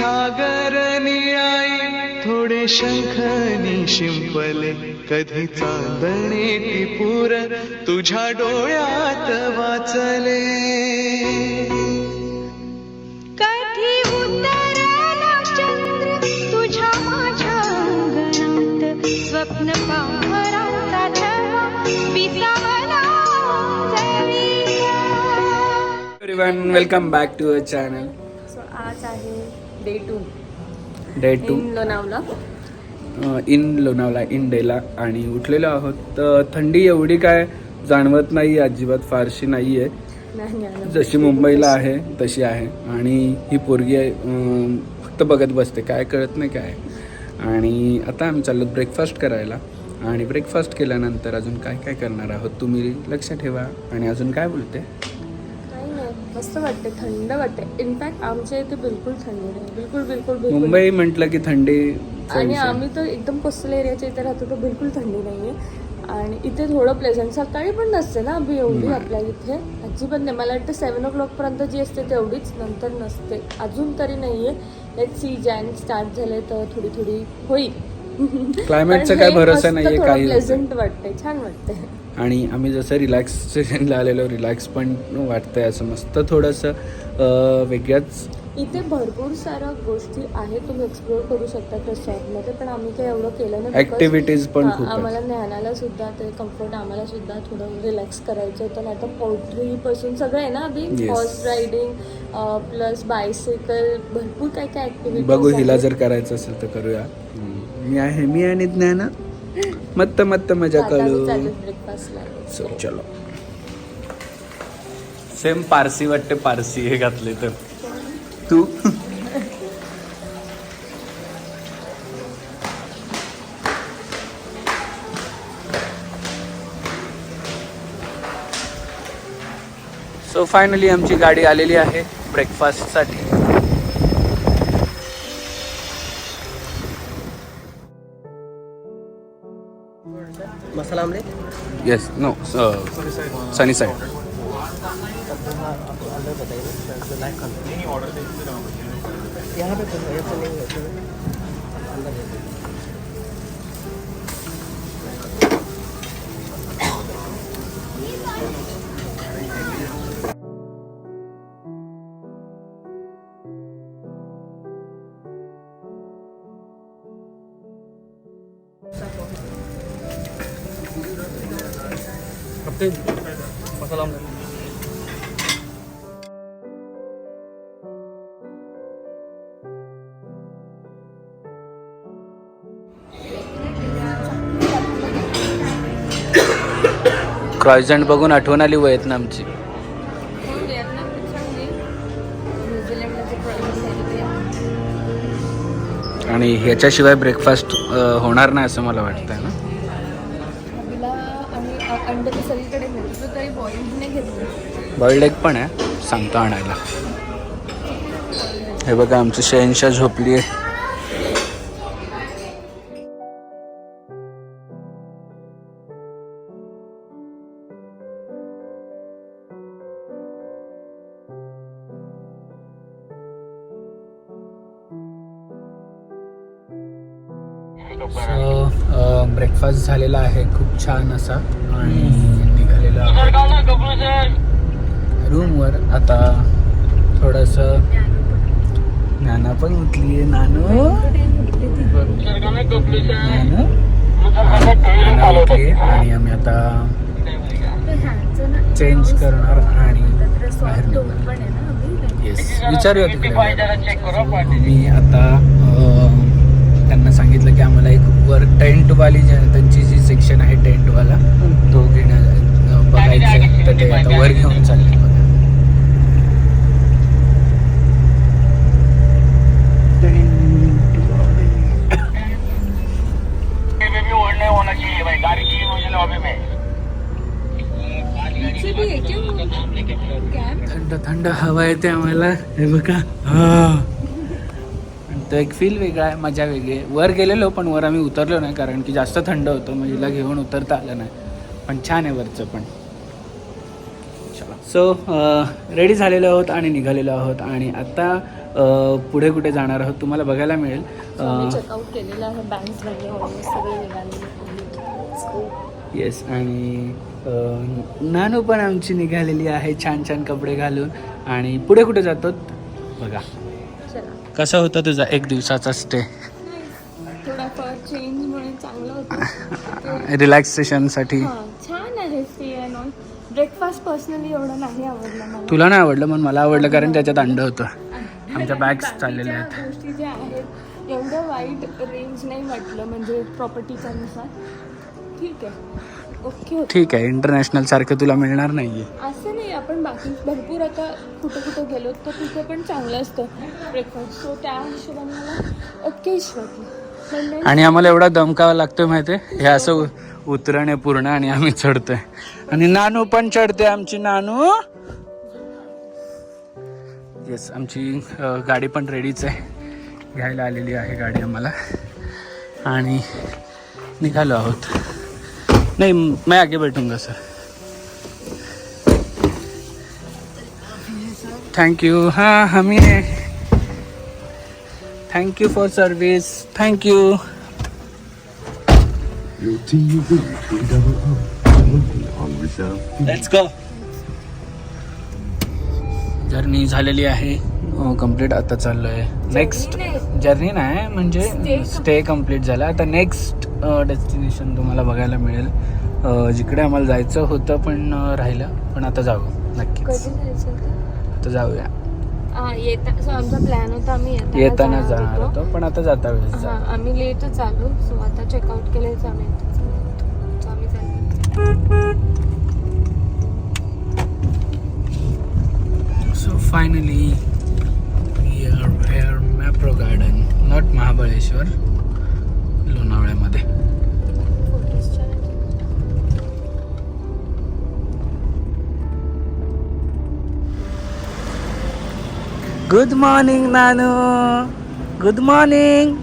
सागर निळाई थोडे शंखनी शिंपले कधी चांदणे ती पुर तुझ्या डोळ्यात वाचले कधी उतरला चंद्र तुझ्या माझ्या अंगणात स्वप्न पाहराचा छवा विसावला जळीला. Everyone welcome back to our channel. So आज आहे day 2 in Lonavala. Lonavala in डेला आणि उठलेलो आहोत. तर थंडी एवढी काय जाणवत नाही, अजिबात फारशी नाही आहे. जशी मुंबईला आहे तशी आहे. आणि ही पोरगी आहे फक्त बघत बसते, काय कळत नाही काय. आणि आता आम्ही चाललो ब्रेकफास्ट करायला आणि ब्रेकफास्ट केल्यानंतर अजून काय काय करणार आहोत तुम्ही लक्ष ठेवा. आणि अजून काय बोलते, काही नाही, मस्त वाटते, थंड वाटते. इनफॅक्ट आमच्या इथे बिलकुल थंडी नाही, बिलकुल बिलकुल बिलकुल. मुंबई म्हटलं की थंडी. आणि आम्ही तर एकदम कोस्टल एरियाच्या इथे राहतो, तर बिलकुल थंडी नाही आहे. आणि इथे थोडं प्लेझंट, सकाळी पण नसते ना अभि एवढी आपल्या इथे, अजिबात नाही. मला वाटतं 7 o'clock पर्यंत जी असते तेवढीच, नंतर नसते अजून तरी नाही आहे. लेट्स सी, जॅन स्टार्ट झाले तर थोडी थोडी होईल. क्लायमेटचा काय भरोसा नाही आहे, काही प्लेझंट वाटते, छान वाटते. आणि आम्ही जसं रिलॅक्सेशनला आलेलो, रिलॅक्स पण वाटतंय, असं मस्त थोडंसं वेगळ्याच. इथे भरपूर साऱ्या गोष्टी आहेत, तुम्ही एक्सप्लोअर करू शकता रिसॉर्टमध्ये, पण आम्ही काही एवढं केलं नाही. ॲक्टिव्हिटीज पण खूप आहेत. आम्हाला ज्ञानाला सुद्धा ते कम्फर्ट, आम्हाला सुद्धा थोडं रिलॅक्स करायचं होतं. नाही तर पोल्ट्रीपासून सगळं आहे ना अभि, हॉर्स रायडिंग प्लस बायसिकल, भरपूर काय काय ॲक्टिव्हिटी. बघू, हिला जर करायचं असेल तर करूया. मी आहे, मी आणि ज्ञाना मस्त मस्त मजा करू. ब्रेकफास्टला. सो चलो. सेम पारसी वाटते, पारसी हे घातले तर तू. सो फायनली आमची गाडी आलेली आहे ब्रेकफास्टसाठी. Masala omelette. Yes, no, sunny side. यहाँ पे ऐसा नहीं है. मसाला आमलेट. क्रॉइझंट बघून आठवण आली व्हिएतनामची. आणि ह्याच्याशिवाय ब्रेकफास्ट होणार नाही असं मला वाटतंय ना. अंडे तर सगळीकडे मिळतो, तरी बॉइल्ड नाही घेतलं. बॉइल्ड एग पण आहे, सांगतो आणायला. हे बघा, आमची शहनशाह झोपली आहे. सो ब्रेकफास्ट झालेला आहे खूप छान असा. आणि निघालेला रूमवर. आता थोडंसं नाना पण उठली आहे. नानू उठली आणि आम्ही आता चेंज करणार आणि बाहेर निघणार. येस, विचारूया तिकडे. मी आता त्यांना सांगितलं की आम्हाला एक वर टेंटवाली त्यांची जी सेक्शन आहे टेंटवाला, तो बघायचं आहे. तर ते आता वर घेऊन चालले बघा. थंड थंड हवा येते आम्हाला. हे बघा, तो एक फील वेगळा आहे, मजा वेगळी आहे. वर गेलेलो पण वर आम्ही उतरलो नाही, कारण की जास्त थंड होतं, मग हिला घेऊन उतरता आलं नाही. पण छान आहे वरचं पण. चला, सो रेडी झालेलो आहोत आणि निघालेलो आहोत. आणि आता पुढे कुठे जाणार आहोत तुम्हाला बघायला मिळेल. चेकआउट केलेलं आहे, बँक्स वगैरे ऑलमोस्ट सगळे निघालेले. येस, आणि नानू पण आमची निघालेली आहे छान छान कपडे घालून. आणि पुढे कुठे जातो बघा. चला, कसा होता तुझा 1 दिवसाचा स्टे? थोडाफार चेंजमुळे चांगलं होतं. रिलॅक्सेशनसाठी. हां, छान आहे stay and all. Breakfast personally एवढं नाही आवडलं मला. तुला नाही आवडलं, पण मला आवडलं कारण त्याच्यात अंड होतं. आमच्या बॅग्स चाललेल्या आहेत. बाकीच्या गोष्टी ज्या आहेत एवढं वाईट रेंज नाही वाटलं, म्हणजे प्रॉपर्टीच्या नुसार ठीक आहे, ओके होतं. ठीक आहे, इंटरनॅशनल सारखं तुला मिळणार नाहीये. असं नाही, आपण बाकी भरपूर आता कुठं गेलो तर तिथे पण चांगलं असतं ब्रेकफास्ट, सो त्या हिशोबाने मला ओकेच वाटलं. आणि आम्हाला एवढा दमकावा लागतोय माहिती आहे, हे असं उतरण आहे पूर्ण आणि आम्ही चढतोय. आणि नानू पण चढते, आमची नानू. येस, आमची गाडी पण रेडीच आहे, घ्यायला आलेली आहे गाडी आम्हाला. आणि निघालो आहोत. नहीं, मैं आगे बैठूंगा सर. Thank you. हाँ, हम ही हैं. Thank you for service. Thank you. Let's go. Journey झालेली आहे कंप्लीट. आता चाललोय नेक्स्ट जर्नी नाही, म्हणजे स्टे कंप्लीट झाला. आता नेक्स्ट डेस्टिनेशन तुम्हाला बघायला मिळेल, जिकडे आम्हाला जायचं होतं पण राहिलं. पण आता जाऊ नक्कीच. कधी जायचं होतं? आता जाऊया. सो आमचा प्लॅन होता आम्ही येताना जाणार होतो, पण आता जाता वेळेस जाऊ. हां, आम्ही लेटच आलो. सो आता चेकआउट केलं, आम्ही So finally we are here, Mapro Garden, not Mahabaleshwar, लोणावळ्यामध्ये. Good morning Nanu. Good morning.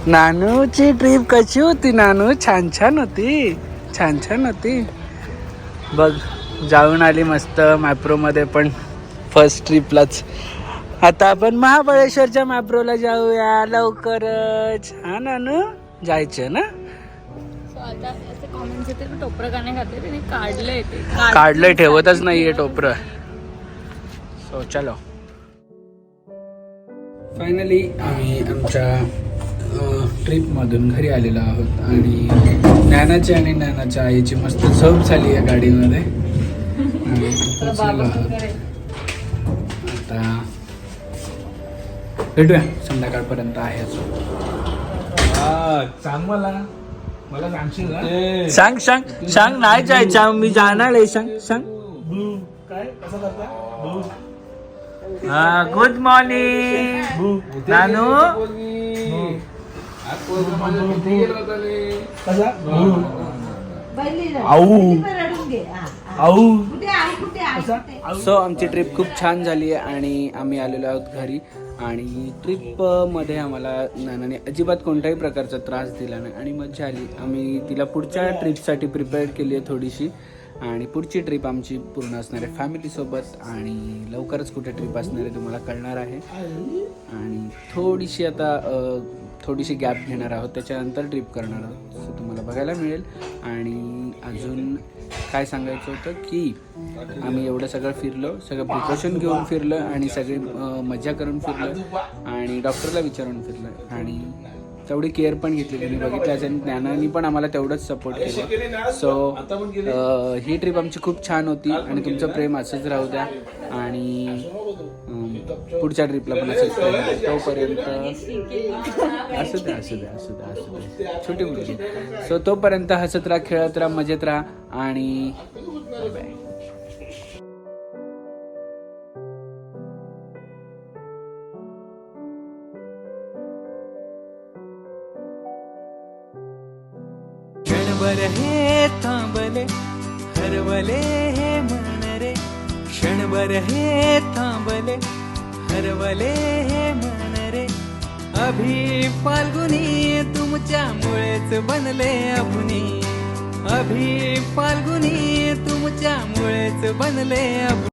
नानूची ट्रिप कशी होती नानू? छान छान होती, छान छान होती. बघ, जाऊन आली मस्त मॅप्रोमध्ये पण फर्स्ट ट्रिपलाच. आता आपण महाबळेश्वरच्या मॅप्रोला जाऊया लवकरच. हा नानू, जायचं ना? आता असे कॉमेंट्स येते की टोपरं का नाही खाते, त्याने काढलंय ते. काढलंय, ठेवतच नाहीये टोपरं. सो चलो. फायनली आम्ही आमच्या ट्रिपमधून घरी आलेलो आहोत. आणि नॅनाची आणि नॅनाच्या आईची मस्त झोप झाली आहे गाडीमध्ये. पोचलेलो आहोत. आता भेटूया संध्याकाळपर्यंत आहे. सांग मला सांगशील ना? सांग सांग सांग. नाही जायचं, मी जाणार आहे. सांग सांग. काय कसं करता? हा, गुड मॉर्निंग नानू. सो आमची ट्रिप खूप छान झाली आहे आणि आम्ही आलेलो आहोत घरी. आणि ट्रिपमध्ये आम्हाला नानाने अजिबात कोणत्याही प्रकारचा त्रास दिला नाही आणि मजा आली. आम्ही तिला पुढच्या ट्रिपसाठी प्रिपेअर केली आहे थोडीशी. आणि पुढची ट्रिप आमची पूर्ण असणार आहे फॅमिलीसोबत. आणि लवकरच कुठे ट्रिप असणार आहे तुम्हाला कळणार आहे. आणि थोडीशी गॅप घेणार आहोत, त्याच्यानंतर ट्रिप करणार आहोत. सो तुम्हाला बघायला मिळेल. आणि अजून काय सांगायचं होतं की आम्ही एवढं सगळं फिरलो, सगळं प्रिकॉशन घेऊन फिरलो आणि सगळी मजा करून फिरलो आणि डॉक्टरला विचारून फिरलो. आणि तेवढी केअर पण घेतली त्यांनी, बघितलं असेल ज्ञानाने पण आम्हाला तेवढंच सपोर्ट केलं. सो ही ट्रिप आमची खूप छान होती आणि तुमचं प्रेम असंच राहू द्या आणि पुढच्या ट्रिपला पण असंच प्रेम. तोपर्यंत असू द्या छोटी मुलगी. सो तोपर्यंत हसत राहा, खेळत राहा, मजेत राहा आणि बाय. क्षणभर हे थांबले हरवले हे मन रे, क्षणभर हे थांबले हरवले हे मन रे. अभि फाल्गुनी तुमच्यामुळेच बनले अभुनी, अभि फाल्गुनी तुमच्यामुळेच बनले अभुनी.